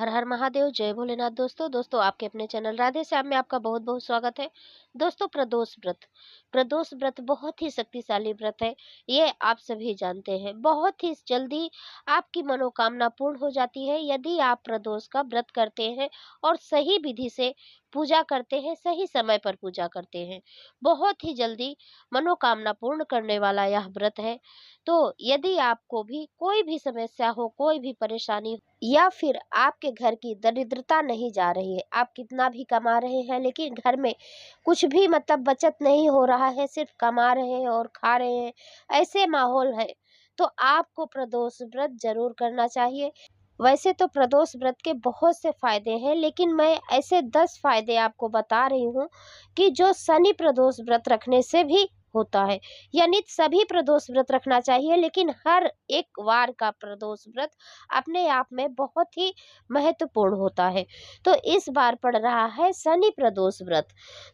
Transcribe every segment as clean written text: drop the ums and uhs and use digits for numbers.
हर हर महादेव, जय भोलेनाथ। दोस्तों आपके अपने चैनल राधे श्याम में आपका बहुत बहुत स्वागत है। दोस्तों, प्रदोष व्रत बहुत ही शक्तिशाली व्रत है। ये आप सभी जानते हैं। बहुत ही जल्दी आपकी मनोकामना पूर्ण हो जाती है यदि आप प्रदोष का व्रत करते हैं और सही विधि से पूजा करते हैं, सही समय पर पूजा करते हैं। बहुत ही जल्दी मनोकामना पूर्ण करने वाला यह व्रत है। तो यदि आपको भी कोई भी समस्या हो, कोई भी परेशानी या फिर आपके घर की दरिद्रता नहीं जा रही है, आप कितना भी कमा रहे हैं लेकिन घर में कुछ भी मतलब बचत नहीं हो रहा है, सिर्फ कमा रहे हैं और खा रहे हैं, ऐसे माहौल है, तो आपको प्रदोष व्रत जरूर करना चाहिए। वैसे तो प्रदोष व्रत के बहुत से फायदे हैं, लेकिन मैं ऐसे 10 फायदे आपको बता रही हूँ कि जो शनि प्रदोष व्रत रखने से भी होता है। यानी सभी प्रदोष व्रत रखना चाहिए, लेकिन हर एक वार का प्रदोष व्रत अपने आप में बहुत ही महत्वपूर्ण होता है। तो इस बार पड़ रहा है शनि प्रदोष व्रत।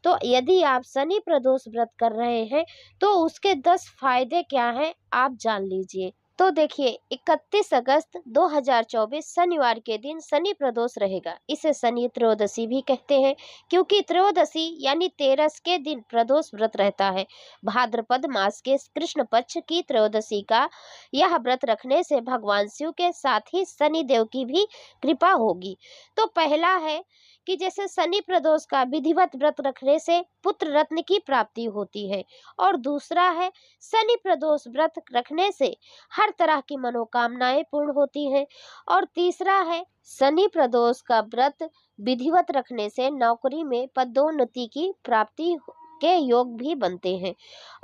तो यदि आप शनि प्रदोष व्रत कर रहे हैं तो उसके 10 फायदे क्या हैं, आप जान लीजिए। तो देखिए, 31 अगस्त 2024 शनिवार के दिन शनि प्रदोष रहेगा। इसे शनि त्रयोदशी भी कहते हैं, क्योंकि त्रयोदशी यानी 13 के दिन प्रदोष व्रत रहता है। भाद्रपद मास के कृष्ण पक्ष की त्रयोदशी का यह व्रत रखने से भगवान शिव के साथ ही शनि देव की भी कृपा होगी। तो पहला है कि जैसे शनि प्रदोष का विधिवत व्रत रखने से पुत्र रत्न की प्राप्ति होती है, और दूसरा है शनि प्रदोष व्रत रखने से हर तरह की मनोकामनाएं पूर्ण होती हैं, और तीसरा है शनि प्रदोष का व्रत विधिवत रखने से नौकरी में पदोन्नति की प्राप्ति के योग भी बनते हैं।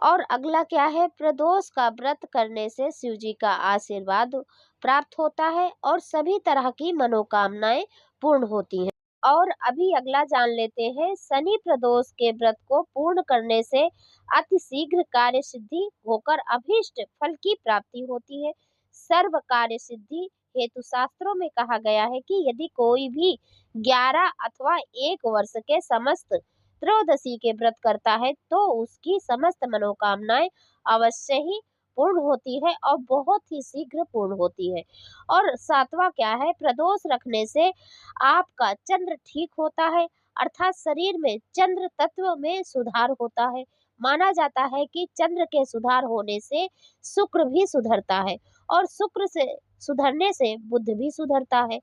और अगला क्या है, प्रदोष का व्रत करने से शिव जी का आशीर्वाद प्राप्त होता है और सभी तरह की मनोकामनाएं पूर्ण होती हैं। और अभी अगला जान लेते हैं, शनि प्रदोष के व्रत को पूर्ण करने से अति शीघ्र कार्य सिद्धि होकर अभीष्ट फल की प्राप्ति होती है। सर्व कार्य सिद्धि हेतु शास्त्रों में कहा गया है कि यदि कोई भी 11 अथवा 1 वर्ष के समस्त त्रयोदशी के व्रत करता है तो उसकी समस्त मनोकामनाएं अवश्य ही पूर्ण होती है और बहुत ही शीघ्र पूर्ण होती है। और सातवां क्या है, प्रदोष रखने से आपका चंद्र ठीक होता है, अर्थात शरीर में चंद्र तत्व में सुधार होता है। माना जाता है कि चंद्र के सुधार होने से शुक्र भी सुधरता है, और शुक्र से सुधरने से बुध भी सुधरता है।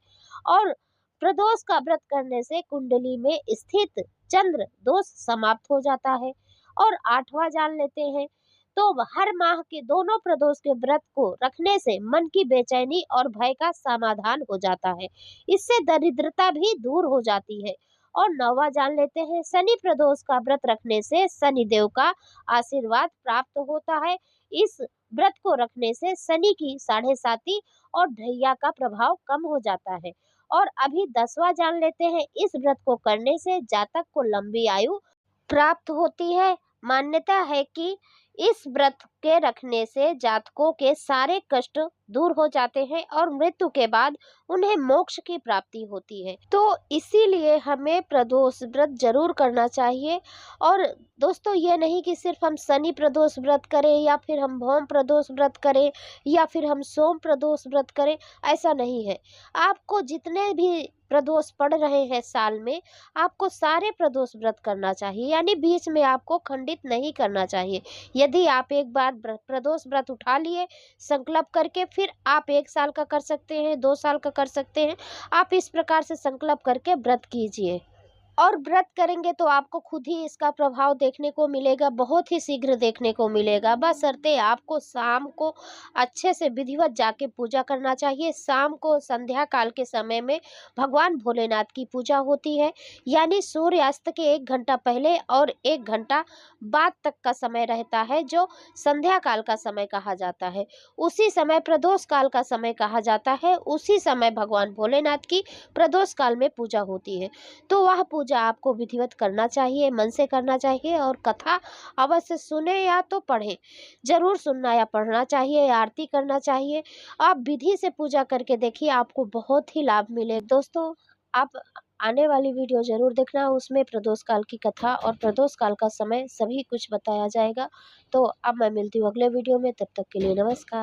और प्रदोष का व्रत करने से कुंडली में स्थित चंद्र दोष समाप्त हो जाता है। और 8वां जान लेते हैं, तो हर माह के दोनों प्रदोष के व्रत को रखने से मन की बेचैनी और भय का समाधान हो जाता है। इससे दरिद्रता भी दूर हो जाती है। और 9वां जान लेते हैं, शनि प्रदोष का व्रत रखने से शनि देव का आशीर्वाद प्राप्त होता है। इस व्रत को रखने से शनि की 7.5 और ढैया का प्रभाव कम हो जाता है। और अभी 10वां जान लेते हैं, इस व्रत को करने से जातक को लंबी आयु प्राप्त होती है। मान्यता है कि इस व्रत के रखने से जातकों के सारे कष्ट दूर हो जाते हैं और मृत्यु के बाद उन्हें मोक्ष की प्राप्ति होती है। तो इसीलिए हमें प्रदोष व्रत जरूर करना चाहिए। और दोस्तों, ये नहीं कि सिर्फ हम शनि प्रदोष व्रत करें या फिर हम भौम प्रदोष व्रत करें या फिर हम सोम प्रदोष व्रत करें, ऐसा नहीं है। आपको जितने भी प्रदोष पड़ रहे हैं साल में, आपको सारे प्रदोष व्रत करना चाहिए, यानी बीच में आपको खंडित नहीं करना चाहिए। यदि आप एक बार प्रदोष व्रत उठा लिए संकल्प करके, फिर आप 1 साल का कर सकते हैं, 2 साल का कर सकते हैं। आप इस प्रकार से संकल्प करके व्रत कीजिए, और व्रत करेंगे तो आपको खुद ही इसका प्रभाव देखने को मिलेगा, बहुत ही शीघ्र देखने को मिलेगा। बशर्ते आपको शाम को अच्छे से विधिवत जाके पूजा करना चाहिए। शाम को संध्या काल के समय में भगवान भोलेनाथ की पूजा होती है, यानी सूर्यास्त के 1 घंटा पहले और 1 घंटा बाद तक का समय रहता है, जो संध्या काल का समय कहा जाता है। उसी समय प्रदोष काल का समय कहा जाता है। उसी समय भगवान भोलेनाथ की प्रदोष काल में पूजा होती है। तो वह पूजा आपको विधिवत करना चाहिए, मन से करना चाहिए, और कथा अवश्य सुने या तो पढ़ें। जरूर सुनना या पढ़ना चाहिए, या आरती करना चाहिए। आप विधि से पूजा करके देखिए, आपको बहुत ही लाभ मिले। दोस्तों, आप आने वाली वीडियो जरूर देखना, उसमें प्रदोष काल की कथा और प्रदोष काल का समय सभी कुछ बताया जाएगा। तो अब मैं मिलती हूँ अगले वीडियो में, तब तक के लिए नमस्कार।